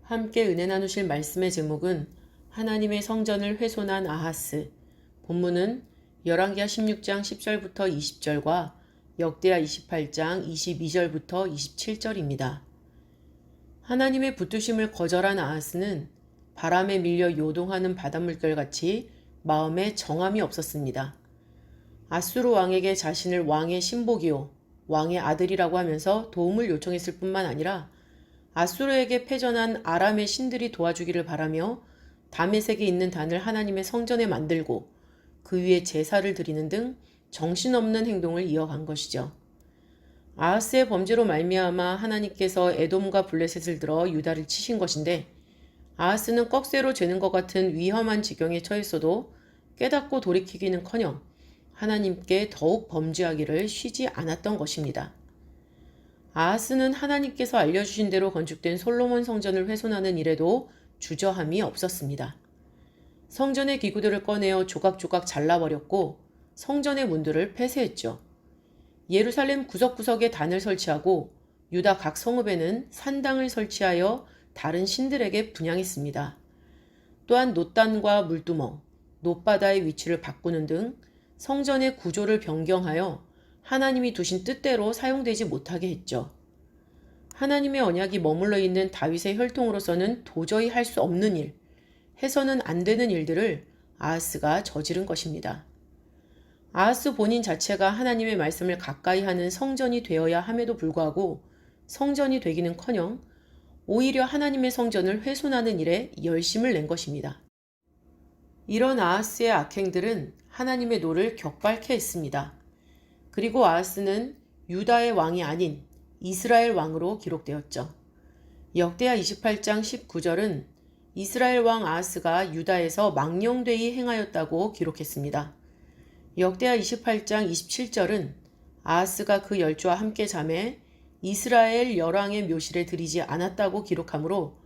함께 은혜 나누실 말씀의 제목은 하나님의 성전을 훼손한 아하스. 본문은 열왕기하 16장 10절부터 20절과 역대하 28장 22절부터 27절입니다. 하나님의 붙드심을 거절한 아하스는 바람에 밀려 요동하는 바닷물결같이 마음에 정함이 없었습니다. 아수르 왕에게 자신을 왕의 신복이요 왕의 아들이라고 하면서 도움을 요청했을 뿐만 아니라 아수르에게 패전한 아람의 신들이 도와주기를 바라며 다메섹에 있는 단을 하나님의 성전에 만들고 그 위에 제사를 드리는 등 정신없는 행동을 이어간 것이죠. 아하스의 범죄로 말미암아 하나님께서 에돔과 블레셋을 들어 유다를 치신 것인데, 아하스는 꺽쇠로 죄는 것 같은 위험한 지경에 처했어도 깨닫고 돌이키기는커녕 하나님께 더욱 범죄하기를 쉬지 않았던 것입니다. 아하스는 하나님께서 알려주신 대로 건축된 솔로몬 성전을 훼손하는 일에도 주저함이 없었습니다. 성전의 기구들을 꺼내어 조각조각 잘라버렸고 성전의 문들을 폐쇄했죠. 예루살렘 구석구석에 단을 설치하고 유다 각 성읍에는 산당을 설치하여 다른 신들에게 분향했습니다. 또한 놋단과 물두멍, 놋바다의 위치를 바꾸는 등 성전의 구조를 변경하여 하나님이 두신 뜻대로 사용되지 못하게 했죠. 하나님의 언약이 머물러 있는 다윗의 혈통으로서는 도저히 할 수 없는 일, 해서는 안 되는 일들을 아하스가 저지른 것입니다. 아하스 본인 자체가 하나님의 말씀을 가까이 하는 성전이 되어야 함에도 불구하고 성전이 되기는커녕 오히려 하나님의 성전을 훼손하는 일에 열심을 낸 것입니다. 이런 아하스의 악행들은 하나님의 노를 격발케 했습니다. 그리고 아하스는 유다의 왕이 아닌 이스라엘 왕으로 기록되었죠. 역대하 28장 19절은 이스라엘 왕 아하스가 유다에서 망령되이 행하였다고 기록했습니다. 역대하 28장 27절은 아하스가 그 열조와 함께 잠에 이스라엘 열왕의 묘실에 들이지 않았다고 기록하므로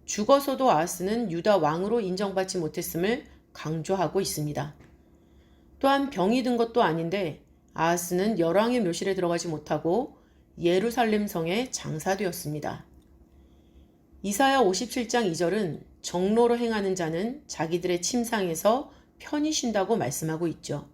죽어서도 아하스는 유다 왕으로 인정받지 못했음을 강조하고 있습니다. 또한 병이 든 것도 아닌데 아하스는 열왕의 묘실에 들어가지 못하고 예루살렘 성에 장사되었습니다. 이사야 57장 2절은 정로로 행하는 자는 자기들의 침상에서 편히 쉰다고 말씀하고 있죠.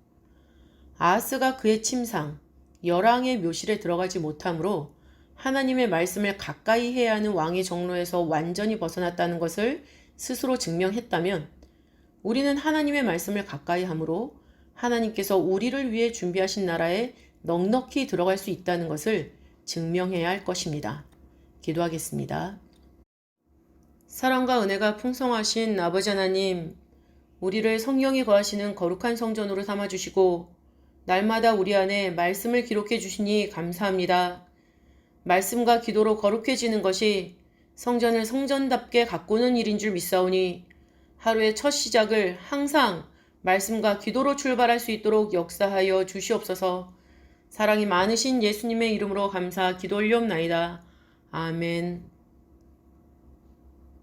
아하스가 그의 침상, 열왕의 묘실에 들어가지 못하므로 하나님의 말씀을 가까이 해야 하는 왕의 정로에서 완전히 벗어났다는 것을 스스로 증명했다면 우리는 하나님의 말씀을 가까이 함으로 하나님께서 우리를 위해 준비하신 나라에 넉넉히 들어갈 수 있다는 것을 증명해야 할 것입니다. 기도하겠습니다. 사랑과 은혜가 풍성하신 아버지 하나님, 우리를 성령이 거하시는 거룩한 성전으로 삼아주시고 날마다 우리 안에 말씀을 기록해 주시니 감사합니다. 말씀과 기도로 거룩해지는 것이 성전을 성전답게 가꾸는 일인 줄 믿사오니 하루의 첫 시작을 항상 말씀과 기도로 출발할 수 있도록 역사하여 주시옵소서. 사랑이 많으신 예수님의 이름으로 감사 기도 올리옵나이다. 아멘.